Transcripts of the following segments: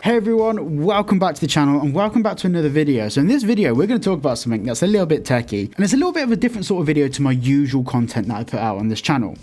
Hey everyone, welcome back to the channel and welcome back to another video. So in this video, we're going to talk about something that's a little bit techie, and it's a little bit of a different sort of video to my usual content that I put out on this channel.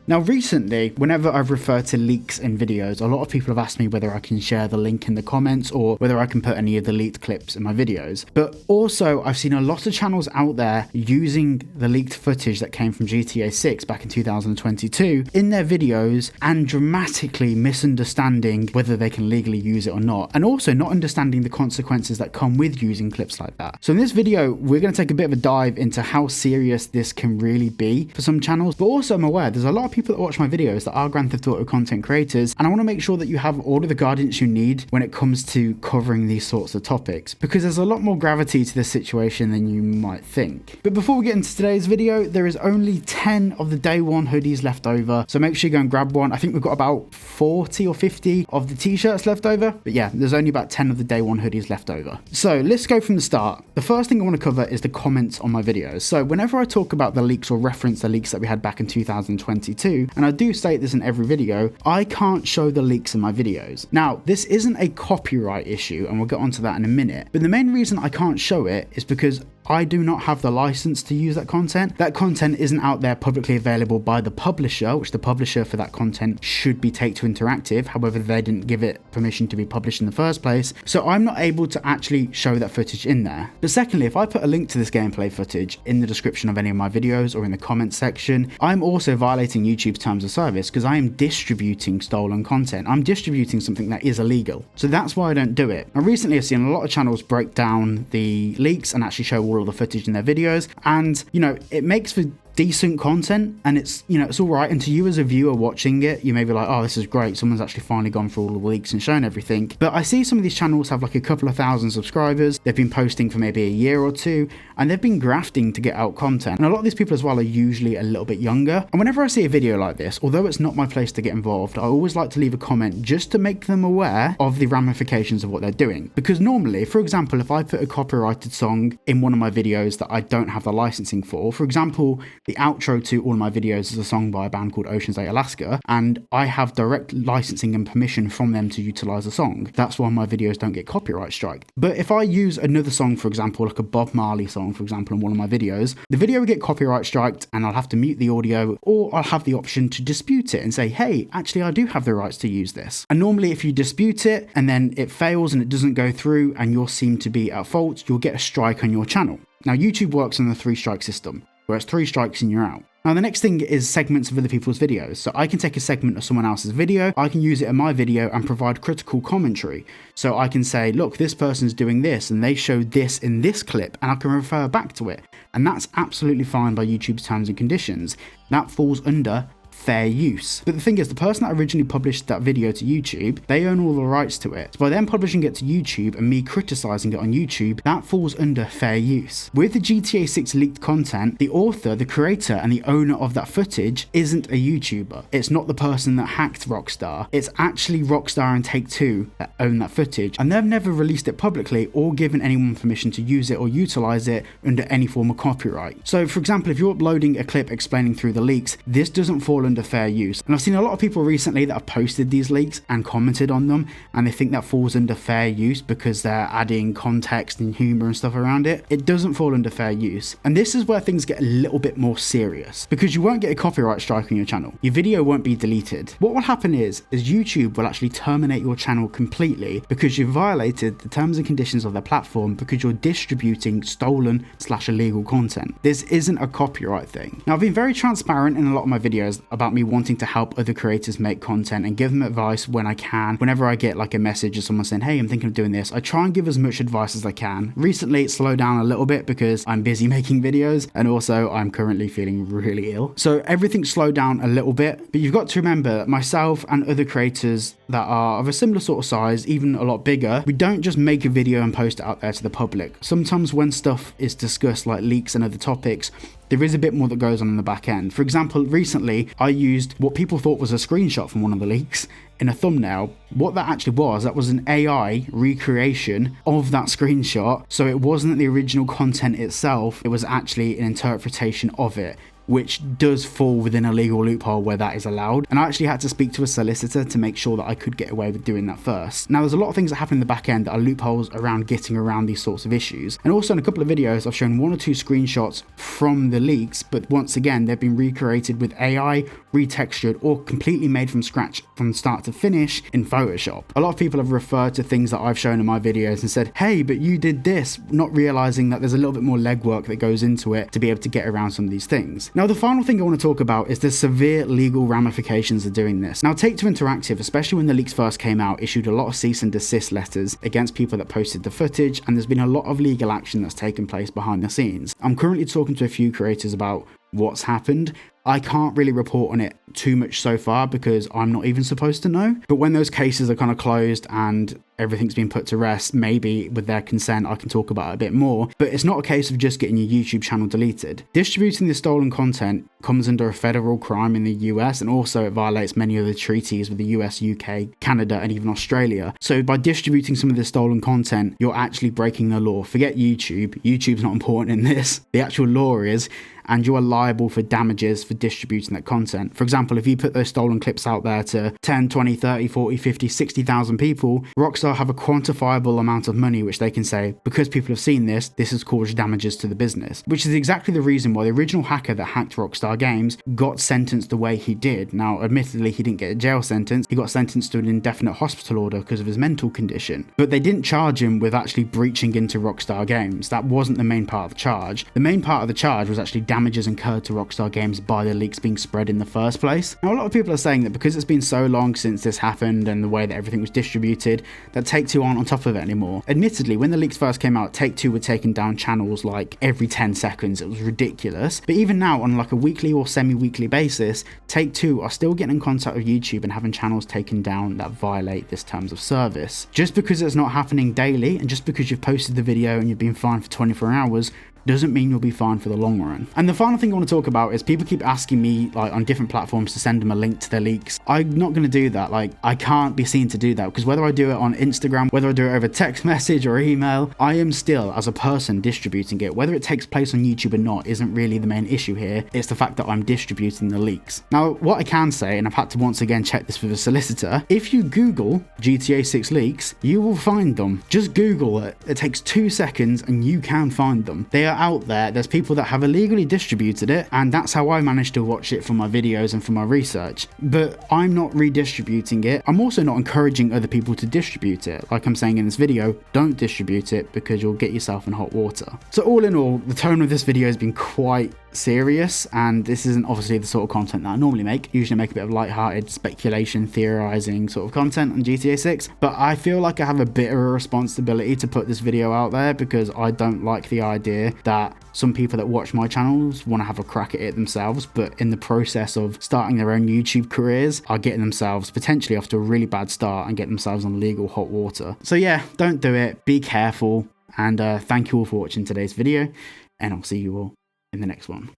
Now recently, whenever I've referred to leaks in videos, a lot of people have asked me whether I can share the link in the comments or whether I can put any of the leaked clips in my videos. But also, I've seen a lot of channels out there using the leaked footage that came from GTA 6 back in 2022 in their videos and dramatically misunderstanding whether they can legally use it or not, and also not understanding the consequences that come with using clips like that. So in this video, we're going to take a bit of a dive into how serious this can really be for some channels, but also I'm aware there's a lot of people that watch my videos that are Grand Theft Auto content creators, and I want to make sure that you have all of the guidance you need when it comes to covering these sorts of topics, because there's a lot more gravity to this situation than you might think. But before we get into today's video, there is only 10 of the day one hoodies left over, so make sure you go and grab one. I think we've got about 40 or 50 of the t-shirts left over, but yeah, there's only about 10 of the day one hoodies left over. So let's go from the start. The first thing I want to cover is the comments on my videos. So whenever I talk about the leaks or reference the leaks that we had back in 2022, and I do state this in every video, I can't show the leaks in my videos. Now, this isn't a copyright issue, and we'll get onto that in a minute, but the main reason I can't show it is because I do not have the license to use that content. That content isn't out there publicly available by the publisher, which the publisher for that content should be Take-Two Interactive. However, they didn't give it permission to be published in the first place. So I'm not able to actually show that footage in there. But secondly, if I put a link to this gameplay footage in the description of any of my videos or in the comments section, I'm also violating YouTube's terms of service because I am distributing stolen content. I'm distributing something that is illegal. So that's why I don't do it. Now, recently I've seen a lot of channels break down the leaks and actually show all of the footage in their videos, and you know, it makes for decent content, and it's, you know, it's all right. And to you as a viewer watching it, you may be like, oh, this is great, someone's actually finally gone through all the leaks and shown everything. But I see some of these channels have like a couple of thousand subscribers, they've been posting for maybe a year or two, and they've been grafting to get out content. And a lot of these people as well are usually a little bit younger. And whenever I see a video like this, although it's not my place to get involved, I always like to leave a comment just to make them aware of the ramifications of what they're doing. Because normally, for example, if I put a copyrighted song in one of my videos that I don't have the licensing for example, the outro to all of my videos is a song by a band called Ocean's 8 Alaska, and I have direct licensing and permission from them to utilize the song. That's why my videos don't get copyright striked. But if I use another song, for example, like a Bob Marley song, for example, in one of my videos, the video will get copyright striked and I'll have to mute the audio, or I'll have the option to dispute it and say, hey, actually I do have the rights to use this. And normally if you dispute it and then it fails and it doesn't go through and you're seen to be at fault, you'll get a strike on your channel. Now YouTube works on the 3-strike system, where it's 3 strikes and you're out. Now the next thing is segments of other people's videos. So I can take a segment of someone else's video, I can use it in my video and provide critical commentary. So I can say, look, this person's doing this and they showed this in this clip, and I can refer back to it. And that's absolutely fine by YouTube's terms and conditions. That falls under fair use. But the thing is, the person that originally published that video to YouTube, they own all the rights to it. So by them publishing it to YouTube and me criticizing it on YouTube, that falls under fair use. With the GTA 6 leaked content, the author, the creator, and the owner of that footage isn't a YouTuber. It's not the person that hacked Rockstar. It's actually Rockstar and Take-Two that own that footage, and they've never released it publicly or given anyone permission to use it or utilize it under any form of copyright. So for example, if you're uploading a clip explaining through the leaks, this doesn't fall under fair use. And I've seen a lot of people recently that have posted these leaks and commented on them, and they think that falls under fair use because they're adding context and humor and stuff around it. It doesn't fall under fair use. And this is where things get a little bit more serious, because you won't get a copyright strike on your channel. Your video won't be deleted. What will happen is YouTube will actually terminate your channel completely because you violated the terms and conditions of their platform, because you're distributing stolen/illegal content. This isn't a copyright thing. Now, I've been very transparent in a lot of my videos about me wanting to help other creators make content and give them advice when I can. Whenever I get like a message or someone saying, hey, I'm thinking of doing this, I try and give as much advice as I can. Recently it's slowed down a little bit because I'm busy making videos, and also I'm currently feeling really ill. So everything's slowed down a little bit, but you've got to remember that myself and other creators that are of a similar sort of size, even a lot bigger, we don't just make a video and post it out there to the public. Sometimes when stuff is discussed like leaks and other topics, there is a bit more that goes on in the back end. For example, recently I used what people thought was a screenshot from one of the leaks in a thumbnail. What that actually was, that was an AI recreation of that screenshot. So it wasn't the original content itself, it was actually an interpretation of it. which does fall within a legal loophole where that is allowed. And I actually had to speak to a solicitor to make sure that I could get away with doing that first. Now, there's a lot of things that happen in the back end that are loopholes around getting around these sorts of issues. And also in a couple of videos, I've shown 1 or 2 screenshots from the leaks, but once again, they've been recreated with AI, retextured, or completely made from scratch from start to finish in Photoshop. A lot of people have referred to things that I've shown in my videos and said, hey, but you did this, not realizing that there's a little bit more legwork that goes into it to be able to get around some of these things. Now, the final thing I want to talk about is the severe legal ramifications of doing this. Now, Take-Two Interactive, especially when the leaks first came out, issued a lot of cease and desist letters against people that posted the footage, and there's been a lot of legal action that's taken place behind the scenes. I'm currently talking to a few creators about what's happened. I can't really report on it too much so far because I'm not even supposed to know. But when those cases are kind of closed and everything's been put to rest, maybe with their consent, I can talk about it a bit more. But it's not a case of just getting your YouTube channel deleted. Distributing the stolen content comes under a federal crime in the US, and also it violates many of the treaties with the US, UK, Canada, and even Australia. So by distributing some of the stolen content, you're actually breaking the law. Forget YouTube. YouTube's not important in this. The actual law is, and you are liable for damages for distributing that content. For example, if you put those stolen clips out there to 10, 20, 30, 40, 50, 60,000 people, Rockstar have a quantifiable amount of money which they can say, because people have seen this, this has caused damages to the business. Which is exactly the reason why the original hacker that hacked Rockstar Games got sentenced the way he did. Now, admittedly, he didn't get a jail sentence. He got sentenced to an indefinite hospital order because of his mental condition. But they didn't charge him with actually breaching into Rockstar Games. That wasn't the main part of the charge. The main part of the charge was actually damages incurred to Rockstar Games by the leaks being spread in the first place. Now, a lot of people are saying that because it's been so long since this happened and the way that everything was distributed, that Take-Two aren't on top of it anymore. Admittedly, when the leaks first came out, Take-Two were taking down channels like every 10 seconds. It was ridiculous. But even now, on like a weekly or semi-weekly basis, Take-Two are still getting in contact with YouTube and having channels taken down that violate this terms of service. Just because it's not happening daily, and just because you've posted the video and you've been fined for 24 hours, doesn't mean you'll be fine for the long run. And the final thing I want to talk about is people keep asking me like on different platforms to send them a link to their leaks. I'm not going to do that. Like, I can't be seen to do that, because whether I do it on Instagram, whether I do it over text message or email, I am still, as a person, distributing it. Whether it takes place on YouTube or not isn't really the main issue here. It's the fact that I'm distributing the leaks. Now, what I can say, and I've had to once again check this with a solicitor, if you Google GTA 6 leaks, you will find them. Just Google it. It takes 2 seconds and you can find them. They are out there. There's people that have illegally distributed it, and that's how I managed to watch it for my videos and for my research. But I'm not redistributing it. I'm also not encouraging other people to distribute it. Like I'm saying in this video, don't distribute it because you'll get yourself in hot water. So all in all, the tone of this video has been quite serious, and this isn't obviously the sort of content that I normally make. Usually make a bit of light-hearted speculation, theorizing sort of content on GTA 6, but I feel like I have a bit of a responsibility to put this video out there because I don't like the idea that some people that watch my channels want to have a crack at it themselves, but in the process of starting their own YouTube careers are getting themselves potentially off to a really bad start and get themselves on legal hot water. So yeah, don't do it, be careful, and thank you all for watching today's video, and I'll see you all in the next one.